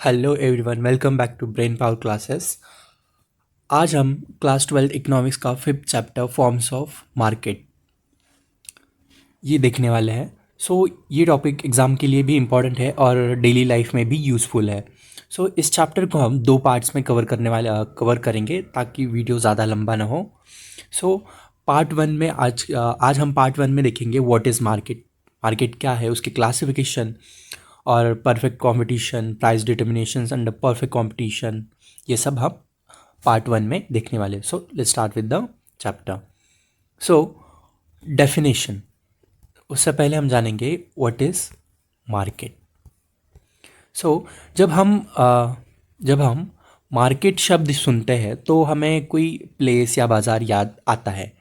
Hello everyone, welcome back to Brain Power classes. आज हम class 12 economics का 5th chapter forms of market ये देखने वाले हैं। ये टॉपिक एग्ज़ाम के लिए भी इम्पॉर्टेंट है और डेली लाइफ में भी यूज़फुल है। इस चैप्टर को हम दो पार्ट्स में कवर करेंगे ताकि वीडियो ज़्यादा लंबा ना हो। सो पार्ट वन में आज हम पार्ट वन में देखेंगे व्हाट इज़ मार्केट, मार्केट क्या है, उसकी क्लासिफिकेशन और perfect competition, price determination under perfect competition, ये सब हम पार्ट वन में देखने वाले। So let's start with the chapter. So definition, उससे पहले हम जानेंगे व्हाट इज़ मार्केट। सो जब हम मार्केट शब्द सुनते हैं तो हमें कोई प्लेस या बाज़ार याद आता है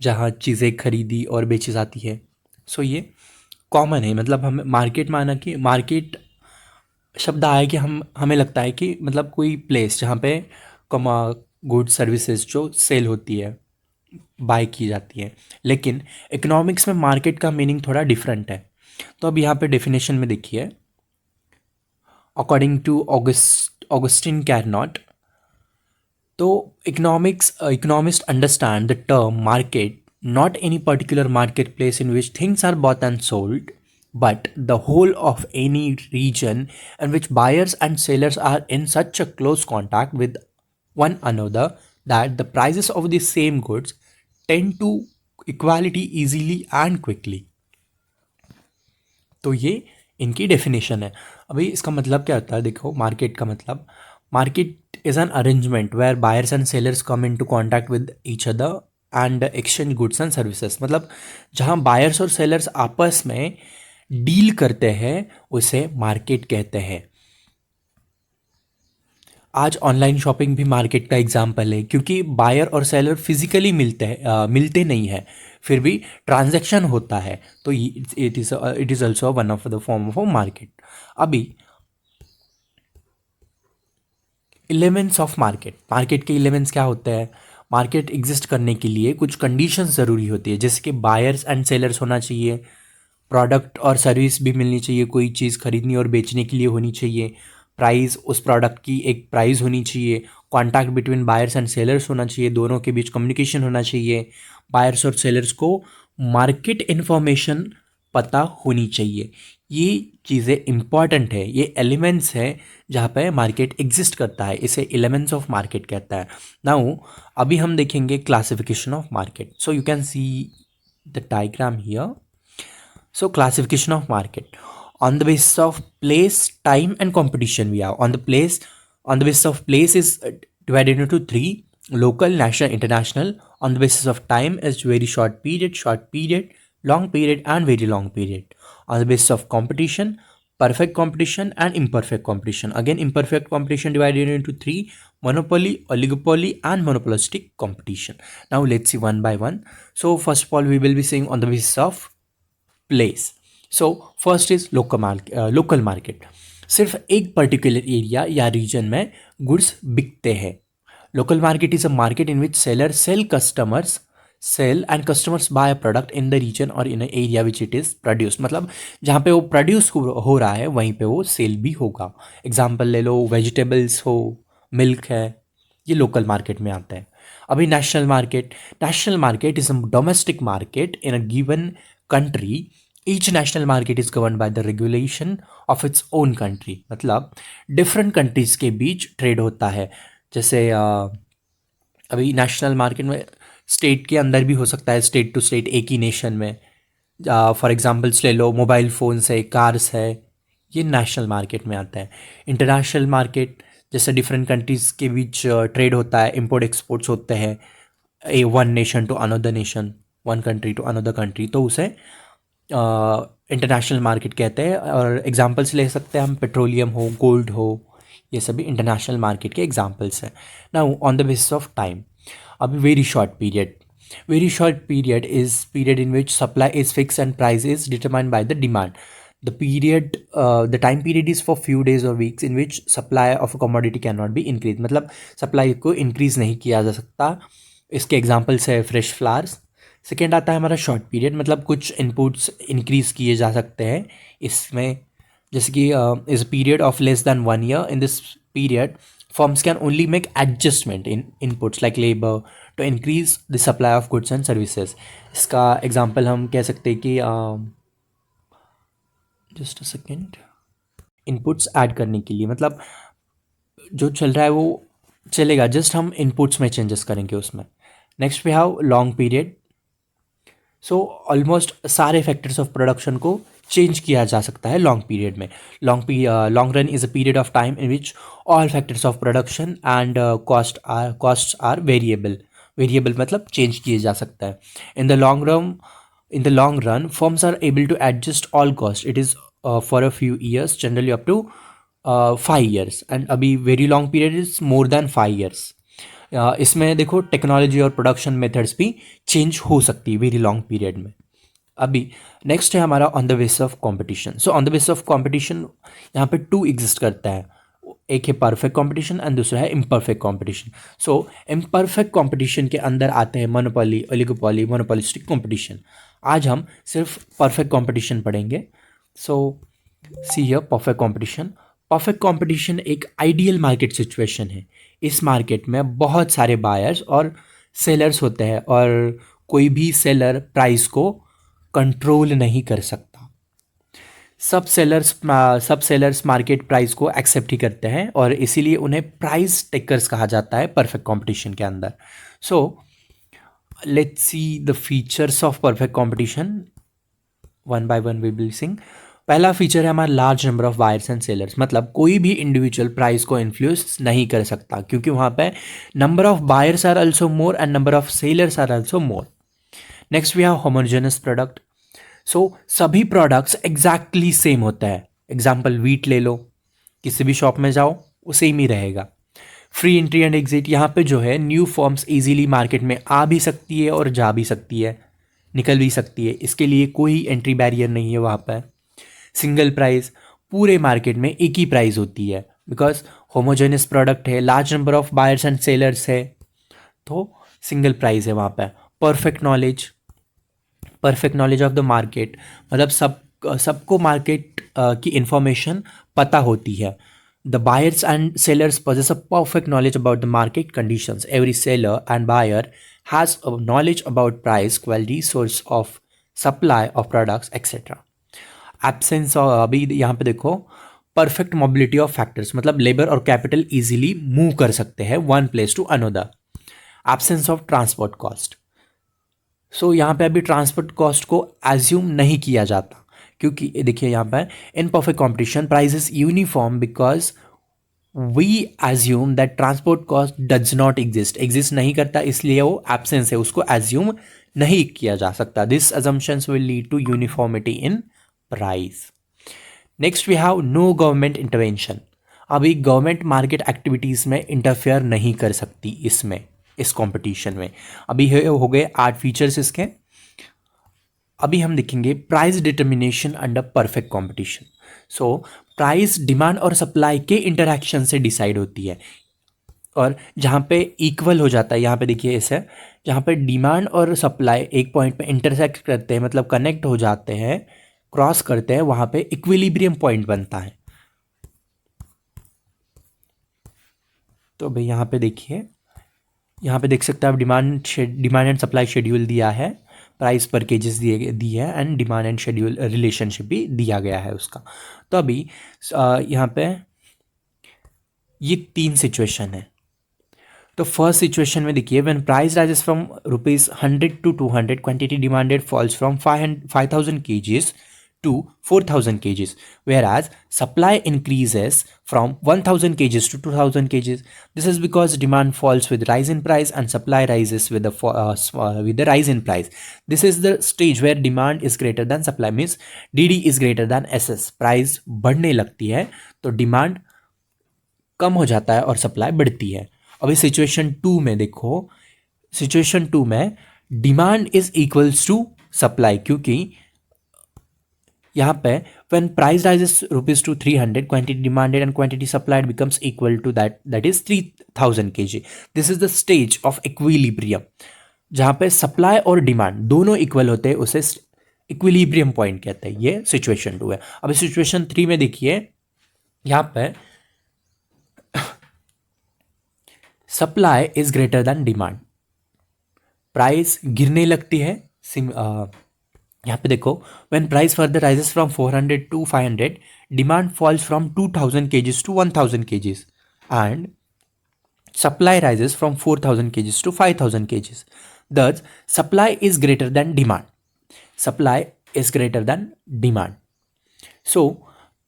जहाँ चीज़ें खरीदी और बेची जाती है। ये कॉमन है, मतलब हमें मार्केट माना कि मार्केट शब्द आया कि हमें लगता है कि मतलब कोई प्लेस जहाँ पे कमा गुड्स सर्विसेज जो सेल होती है, बाय की जाती है। लेकिन इकोनॉमिक्स में मार्केट का मीनिंग थोड़ा डिफरेंट है। तो अब यहाँ पे डेफिनेशन में देखिए, अकॉर्डिंग टू ऑगस्टिन कैरनॉट, तो economist understand the term market not any particular marketplace in which things are bought and sold, but the whole of any region in which buyers and sellers are in such a close contact with one another that the prices of the same goods tend to equality easily and quickly। तो ये इनकी definition है। अभी इसका मतलब क्या होता है, देखो मार्केट का मतलब, market is an arrangement where buyers and sellers come into contact with each other and exchange goods and services. मतलब जहाँ बायर्स और सेलर्स आपस में डील करते हैं उसे मार्केट कहते हैं। आज ऑनलाइन शॉपिंग भी मार्केट का एग्जाम्पल है, क्योंकि बायर और सेलर फिजिकली मिलते नहीं है, फिर भी ट्रांजैक्शन होता है। तो it is also one of the form of market. अभी एलिमेंट्स ऑफ मार्केट, मार्केट के एलिमेंट्स क्या होते हैं। मार्केट एग्जिस्ट करने के लिए कुछ कंडीशंस ज़रूरी होती है, जैसे कि बायर्स एंड सेलर्स होना चाहिए, प्रोडक्ट और सर्विस भी मिलनी चाहिए, कोई चीज़ खरीदनी और बेचने के लिए होनी चाहिए, प्राइस, उस प्रोडक्ट की एक प्राइस होनी चाहिए, contact between buyers and sellers होना चाहिए, दोनों के बीच कम्युनिकेशन होना चाहिए, बायर्स और सेलर्स को मार्केट इन्फॉर्मेशन पता होनी चाहिए। ये चीज़ें इंपॉर्टेंट है, ये एलिमेंट्स है जहाँ पे मार्केट एग्जिस्ट करता है, इसे एलिमेंट्स ऑफ मार्केट कहता है। नाउ अभी हम देखेंगे classification of market. So you can see the diagram here. So classification of market on the basis of place, time, and competition. We have on the basis of place is divided into three: local, national, international. On the basis of time is very short period, long period, and very long period. On the basis of competition, perfect competition and imperfect competition. Again, imperfect competition divided into three: monopoly, oligopoly, and monopolistic competition. Now let's see one by one. So first of all, we will be seeing on the basis of place. So first is local market, सिर्फ एक particular area या region में goods बिकते हैं। Local market is a market in which sell and customers buy a product in the region और in area which it is produce. मतलब जहाँ पे वो प्रोड्यूस हो रहा है वहीं पे वो सेल भी होगा। एग्जाम्पल ले लो, वेजिटेबल्स हो, मिल्क है, ये लोकल मार्केट में आता है। अभी national market is a domestic market in a given country. Each national market is governed by the regulation of its own country। मतलब डिफरेंट कंट्रीज के बीच ट्रेड होता है। जैसे अभी नेशनल मार्केट में स्टेट के अंदर भी हो सकता है, स्टेट टू स्टेट एक ही नेशन में। फॉर एग्जांपल्स ले लो, मोबाइल फ़ोन्स है, कार्स है, ये नेशनल मार्केट में आता है। इंटरनेशनल मार्केट जैसे डिफरेंट कंट्रीज़ के बीच ट्रेड होता है, इम्पोर्ट एक्सपोर्ट्स होते हैं, one nation to another nation, one country to another country, तो उसे इंटरनेशनल मार्केट कहते हैं। और एग्जांपल्स ले सकते हैं हम, पेट्रोलियम हो, गोल्ड हो, ये सभी इंटरनेशनल मार्केट के एग्जांपल्स हैं। Now on the basis of time, अभी very short period is period in which supply is fix and price is determined by the demand. The time period is for few days or weeks in which supply of a commodity cannot be increased। मतलब supply को increase नहीं किया जा सकता। इसके examples है fresh flowers. Second आता है हमारा शॉर्ट पीरियड, मतलब कुछ इनपुट्स इंक्रीज किए जा सकते हैं इसमें, जैसे कि is a period of less than 1 year. In this period firms can only make adjustment in inputs like labor to increase the supply of goods and services. इसका एग्जांपल हम कह सकते हैं कि just a second, inputs add करने के लिए, मतलब जो चल रहा है वो चलेगा, जस्ट हम इनपुट्स में चेंजेस करेंगे उसमें. Next we have long period. So almost सारे फैक्टर्स ऑफ प्रोडक्शन को चेंज किया जा सकता है लॉन्ग पीरियड में. Long run is a period of time in which all factors of production and cost are variable. Variable मतलब change किए जा सकता है. In the long run, in the long run, firms are able to adjust all costs. It is for a few years, generally up to 5 years, and अभी very long period is more than 5 years. इसमें देखो technology और production methods भी change हो सकती है very long period में. अभी नेक्स्ट है हमारा on the basis of competition. So on the basis of competition यहाँ पे टू एग्जिस्ट करता है. एक है परफेक्ट कंपटीशन एंड दूसरा है इम्परफेक्ट कंपटीशन. सो इम्परफेक्ट कंपटीशन के अंदर आते हैं मोनोपोली, ओलिगोपोली, मोनोपोलिस्टिक कंपटीशन. आज हम सिर्फ परफेक्ट कंपटीशन पढ़ेंगे. So see here perfect competition. Perfect competition एक आइडियल मार्केट सिचुएशन है. इस मार्केट में बहुत सारे बायर्स और सेलर्स होते हैं और कोई भी सेलर प्राइस को कंट्रोल नहीं कर सकता. सब सेलर्स मार्केट प्राइस को एक्सेप्ट ही करते हैं और इसीलिए उन्हें प्राइस टेकर्स कहा जाता है परफेक्ट कंपटीशन के अंदर. So let's see the features of perfect competition one by one we will sing. पहला फीचर है हमारा large number of buyers and sellers. मतलब कोई भी इंडिविजुअल प्राइस को इन्फ्लुएंस नहीं कर सकता क्योंकि वहाँ पे number of buyers are also more and number of sellers are also more. Next we have homogeneous product. So सभी प्रोडक्ट्स एग्जैक्टली सेम होता है. एग्जाम्पल वीट ले लो, किसी भी शॉप में जाओ वो सेम ही रहेगा. फ्री एंट्री एंड एग्जिट, यहाँ पे जो है न्यू फॉर्म्स इजीली मार्केट में आ भी सकती है और जा भी सकती है, निकल भी सकती है. इसके लिए कोई एंट्री बैरियर नहीं है वहाँ पर. सिंगल प्राइस, पूरे मार्केट में एक ही प्राइस होती है बिकॉज होमोजेनस प्रोडक्ट है, large number of buyers and sellers है, तो सिंगल प्राइस है वहाँ पर. Perfect knowledge of the market, मतलब सबको मार्केट की इंफॉर्मेशन पता होती है. The buyers and sellers possess a perfect knowledge about the market conditions. Every seller and buyer has a knowledge about price, quality, source of supply of products, etc. Absence, अभी यहाँ पे देखो perfect mobility of factors, मतलब labour और capital easily move कर सकते हैं one place to another. Absence of transport cost. So यहाँ पे अभी ट्रांसपोर्ट कॉस्ट को एज्यूम नहीं किया जाता क्योंकि देखिए यहाँ पर in perfect competition price is uniform because we assume that transport cost does not exist नहीं करता, इसलिए वो एब्सेंस है, उसको एज्यूम नहीं किया जा सकता. This assumptions will lead to uniformity in price. Next we have no government intervention. अभी गवर्नमेंट मार्केट एक्टिविटीज़ में इंटरफेयर नहीं कर सकती इसमें, इस कंपटीशन में. अभी हो गए 8 फीचर्स इसके. अभी हम देखेंगे price determination under perfect competition. So price demand और सप्लाई के इंटरैक्शन से डिसाइड होती है और जहाँ पे इक्वल हो जाता है, यहाँ पे देखिए ऐसे, जहाँ पे डिमांड और सप्लाई एक पॉइंट पे इंटरसेक्ट करते हैं, मतलब कनेक्ट हो जाते हैं, क्रॉस करते हैं, वहाँ पे इक्विलिब्रियम पॉइंट बनता है. तो भाई यहाँ पे देखिए, यहाँ पे देख सकते हैं आप डिमांड एंड सप्लाई शेड्यूल दिया है, प्राइस पर केजेस दी है and demand and schedule relationship भी दिया गया है उसका. तो अभी यहाँ पे ये 3 सिचुएशन है. तो फर्स्ट सिचुएशन में देखिए when price rises from ₹100 to 200, quantity demanded falls from 5000 kgs to 4000 kgs, whereas supply increases from 1000 kgs to 2000 kgs. This is because demand falls with rise in price and supply rises with the rise in price. This is the stage where demand is greater than supply, means DD is greater than SS. Price बढ़ने लगती है तो demand कम हो जाता है और supply बढ़ती है. अभी सिचुएशन 2 में देखो, सिचुएशन 2 में demand is equals to supply, क्योंकि यहाँ पे when price rises rupees to 300, quantity demanded and quantity supplied becomes equal to that is 3000 kg. This is the stage of equilibrium. जहाँ पे सप्लाई और डिमांड दोनों इक्वल होते हैं, उसे इक्विलिब्रियम पॉइंट कहते हैं, ये सिचुएशन 2 है। अब सिचुएशन 3 में देखिए यहाँ पे supply is greater than demand, price गिरने लगती है। यहाँ पे देखो, when price further rises from 400 to 500, demand falls from 2000 kgs to 1000 kgs and supply rises from 4000 kgs to 5000 kgs. Thus, supply is greater than demand. Supply is greater than demand. So,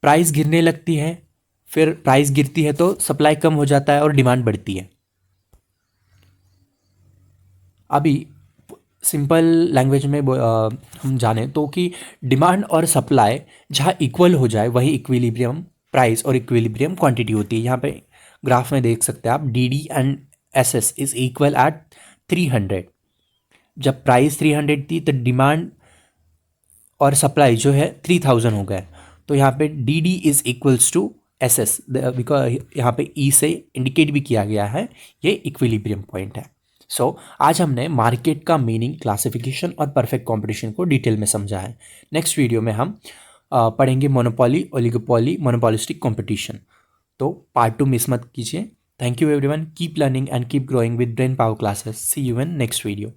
price गिरने लगती है, फिर price गिरती है तो supply कम हो जाता है और डिमांड बढ़ती है। अभी सिंपल लैंग्वेज में हम जाने तो कि डिमांड और सप्लाई जहाँ इक्वल हो जाए वही इक्विलिब्रियम प्राइस और इक्विलिब्रियम क्वांटिटी होती है। यहाँ पे ग्राफ में देख सकते हैं आप, D D and S S is equal at 300। जब प्राइस 300 थी तो डिमांड और सप्लाई जो है 3000 हो गए, तो यहाँ पे D D is equals to S S, because यहाँ पे ई से इंडिकेट भी किया गया है, ये इक्विलिब्रियम पॉइंट है। सो आज हमने मार्केट का मीनिंग, क्लासिफिकेशन और परफेक्ट कंपटीशन को डिटेल में समझा है। नेक्स्ट वीडियो में हम पढ़ेंगे मोनोपोली, ओलिगोपोली, मोनोपोलिस्टिक कंपटीशन। तो पार्ट 2 मिस मत कीजिए। Thank you everyone, keep learning and keep growing with Brain Power classes. See you in next video.